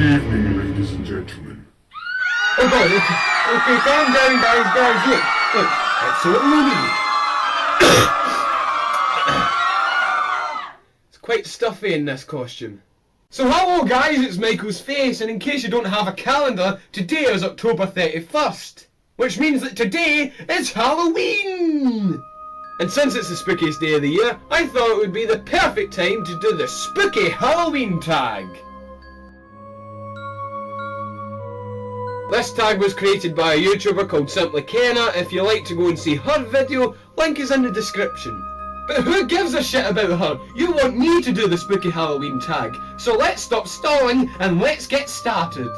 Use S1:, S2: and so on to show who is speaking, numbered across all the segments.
S1: evening, ladies and gentlemen.
S2: Oh god, okay, calm down guys, look, it's a little It's quite stuffy in this costume. So hello guys, it's Michael's Face, and in case you don't have a calendar, today is October 31st, which means that today is Halloween! And since it's the spookiest day of the year, I thought it would be the perfect time to do the spooky Halloween tag. This tag was created by a YouTuber called Simply Kenna. If you like to go and see her video, link is in the description. But who gives a shit about her? You want me to do the spooky Halloween tag, so let's stop stalling and let's get started.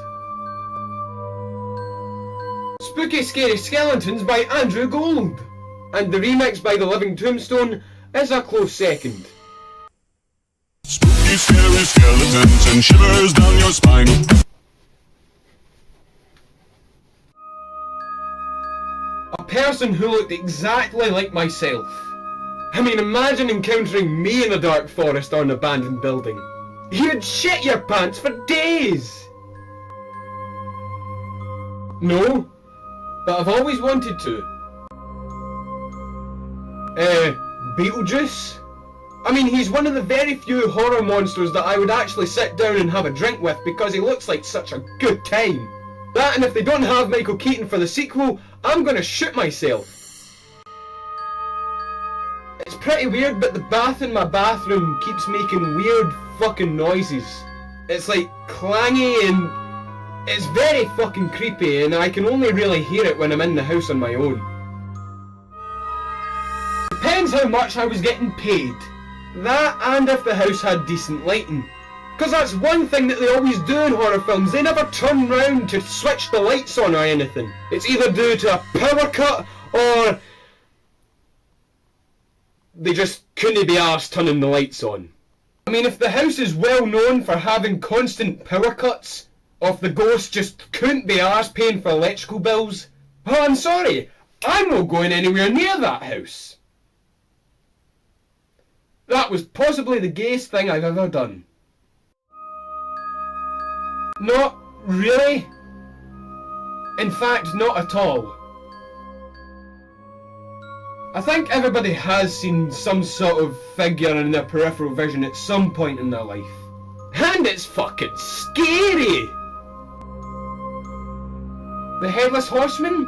S2: Spooky Scary Skeletons by Andrew Gold. And the remix by The Living Tombstone is a close second.
S3: Spooky scary skeletons and shivers down your spine.
S2: A person who looked exactly like myself. I mean, imagine encountering me in a dark forest or an abandoned building. You'd shit your pants for days! No, but I've always wanted to. Beetlejuice? I mean, he's one of the very few horror monsters that I would actually sit down and have a drink with because he looks like such a good time. That, and if they don't have Michael Keaton for the sequel, I'm gonna shoot myself. It's pretty weird, but the bath in my bathroom keeps making weird fucking noises. It's like clangy and it's very fucking creepy, and I can only really hear it when I'm in the house on my own. Depends how much I was getting paid. That, and if the house had decent lighting. Because that's one thing that they always do in horror films, they never turn round to switch the lights on or anything. It's either due to a power cut, or they just couldn't be arsed turning the lights on. I mean, if the house is well known for having constant power cuts, or if the ghost just couldn't be arsed paying for electrical bills, well, I'm sorry, I'm not going anywhere near that house. That was possibly the gayest thing I've ever done. Not really. In fact, not at all. I think everybody has seen some sort of figure in their peripheral vision at some point in their life. And it's fucking scary! The Headless Horseman?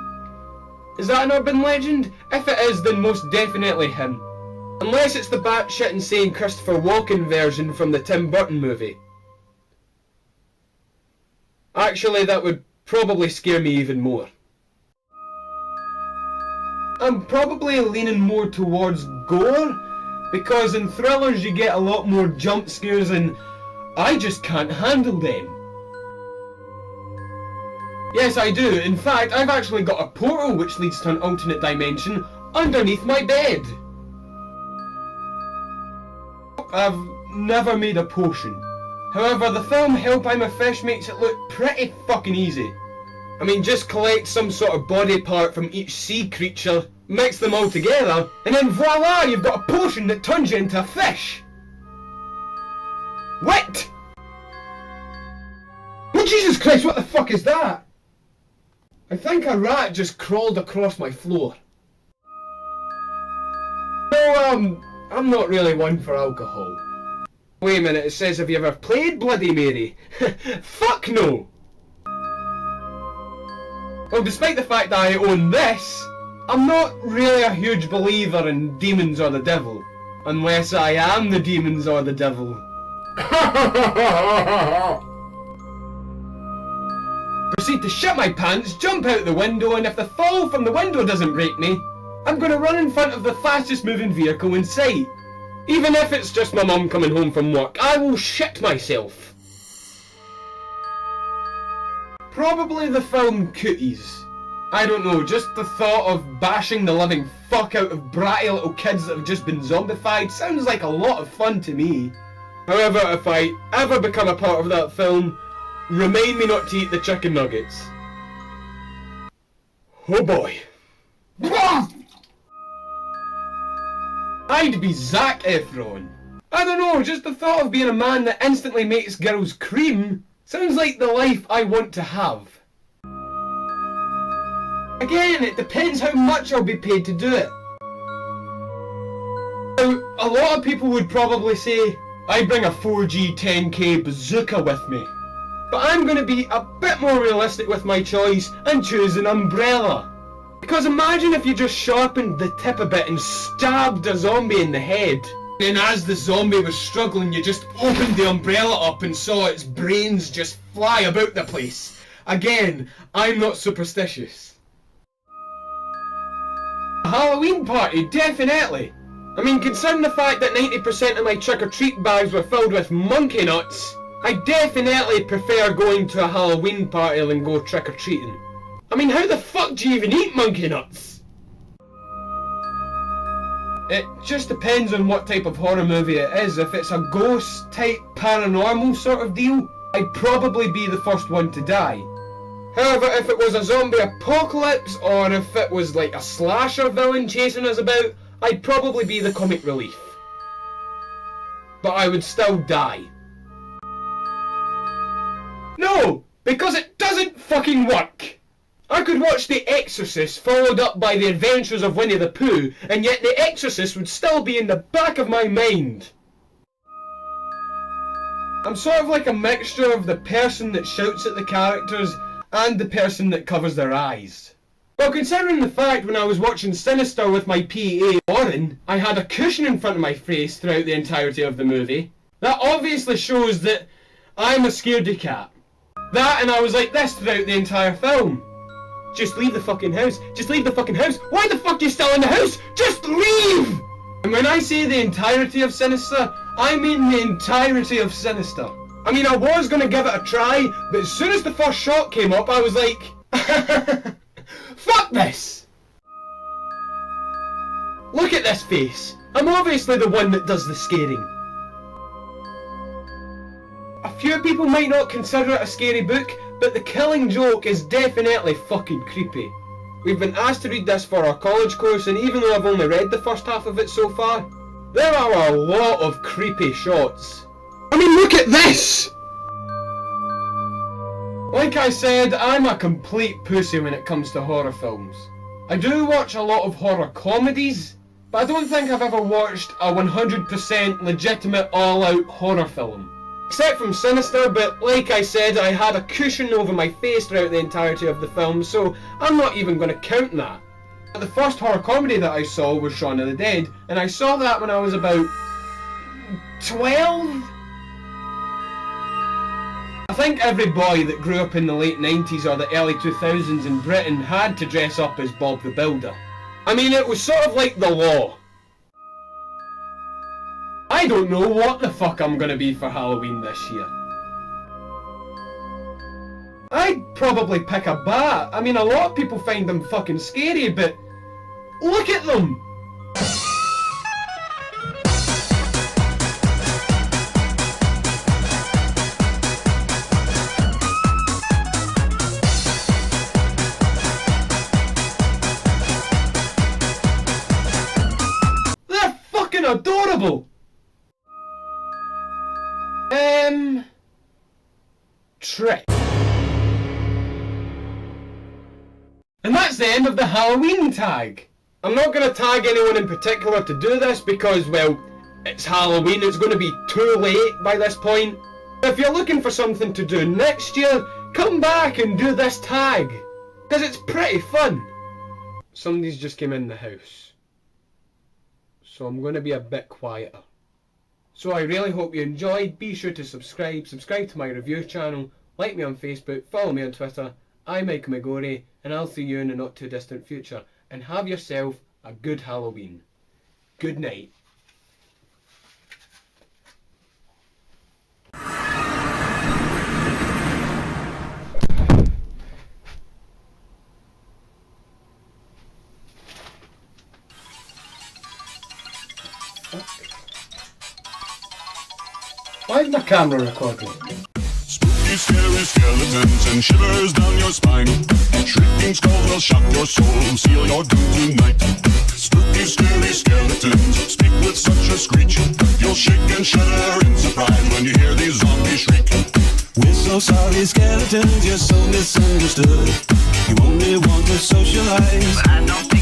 S2: Is that an urban legend? If it is, then most definitely him. Unless it's the batshit insane Christopher Walken version from the Tim Burton movie. Actually, that would probably scare me even more. I'm probably leaning more towards gore, because in thrillers you get a lot more jump scares and I just can't handle them. Yes, I do. In fact, I've actually got a portal which leads to an alternate dimension underneath my bed. I've never made a potion. However, the film Help I'm a Fish makes it look pretty fucking easy. I mean, just collect some sort of body part from each sea creature, mix them all together, and then voila, you've got a potion that turns you into a fish! What? Oh Jesus Christ, what the fuck is that? I think a rat just crawled across my floor. So, I'm not really one for alcohol. Wait a minute, it says, have you ever played Bloody Mary? Fuck no! Well, despite the fact that I own this, I'm not really a huge believer in demons or the devil. Unless I am the demons or the devil. Proceed to shit my pants, jump out the window, and if the fall from the window doesn't break me, I'm gonna run in front of the fastest moving vehicle in sight. Even if it's just my mum coming home from work, I will shit myself. Probably the film Cooties. I don't know, just the thought of bashing the living fuck out of bratty little kids that have just been zombified sounds like a lot of fun to me. However, if I ever become a part of that film, remind me not to eat the chicken nuggets. Oh boy. I'd be Zac Efron. I don't know, just the thought of being a man that instantly makes girls cream Sounds like the life I want to have. Again, it depends how much I'll be paid to do it. Now, a lot of people would probably say, I bring a 4G 10k bazooka with me. But I'm going to be a bit more realistic with my choice and choose an umbrella. Because imagine if you just sharpened the tip a bit and stabbed a zombie in the head. And as the zombie was struggling, you just opened the umbrella up and saw its brains just fly about the place. Again, I'm not superstitious. A Halloween party, definitely. I mean, considering the fact that 90% of my trick-or-treat bags were filled with monkey nuts, I definitely prefer going to a Halloween party than go trick-or-treating. I mean, how the fuck do you even eat monkey nuts? It just depends on what type of horror movie it is. If it's a ghost type paranormal sort of deal, I'd probably be the first one to die. However, if it was a zombie apocalypse, or if it was like a slasher villain chasing us about, I'd probably be the comic relief. But I would still die. No! Because it doesn't fucking work! I could watch The Exorcist followed up by The Adventures of Winnie the Pooh, and yet The Exorcist would still be in the back of my mind. I'm sort of like a mixture of the person that shouts at the characters and the person that covers their eyes. Well, considering the fact when I was watching Sinister with my PA Warren, I had a cushion in front of my face throughout the entirety of the movie, that obviously shows that I'm a scaredy cat. That, and I was like this throughout the entire film. Just leave the fucking house. Just leave the fucking house. Why the fuck are you still in the house? Just leave! And when I say the entirety of Sinister, I mean the entirety of Sinister. I mean, I was gonna give it a try, but as soon as the first shot came up, I was like, fuck this! Look at this face. I'm obviously the one that does the scaring. A few people might not consider it a scary book, but The Killing Joke is definitely fucking creepy. We've been asked to read this for our college course, and even though I've only read the first half of it so far, there are a lot of creepy shots. I mean, look at this! Like I said, I'm a complete pussy when it comes to horror films. I do watch a lot of horror comedies, but I don't think I've ever watched a 100% legitimate all-out horror film. Except from Sinister, but like I said, I had a cushion over my face throughout the entirety of the film, so I'm not even going to count that. The first horror comedy that I saw was Shaun of the Dead, and I saw that when I was about 12? I think every boy that grew up in the late 90s or the early 2000s in Britain had to dress up as Bob the Builder. I mean, it was sort of like the law. I don't know what the fuck I'm gonna be for Halloween this year. I'd probably pick a bat. I mean, a lot of people find them fucking scary, but look at them! They're fucking adorable! Trick. And that's the end of the Halloween tag. I'm not going to tag anyone in particular to do this because, well, it's Halloween, it's going to be too late by this point. If you're looking for something to do next year, come back and do this tag. Because it's pretty fun. Somebody's just came in the house. So I'm going to be a bit quieter. So I really hope you enjoyed. Be sure to subscribe to my review channel, like me on Facebook, follow me on Twitter. I'm McGorry, and I'll see you in the not too distant future. And have yourself a good Halloween. Good night. Why is my camera recording?
S3: Spooky, scary skeletons and shivers down your spine. Shrieking skulls will shock your soul, seal your doom tonight. Spooky, scary skeletons speak with such a screech. You'll shake and shudder in surprise when you hear these zombies shriek. We're so sorry, skeletons, you're so misunderstood. You only want to socialize, but I don't think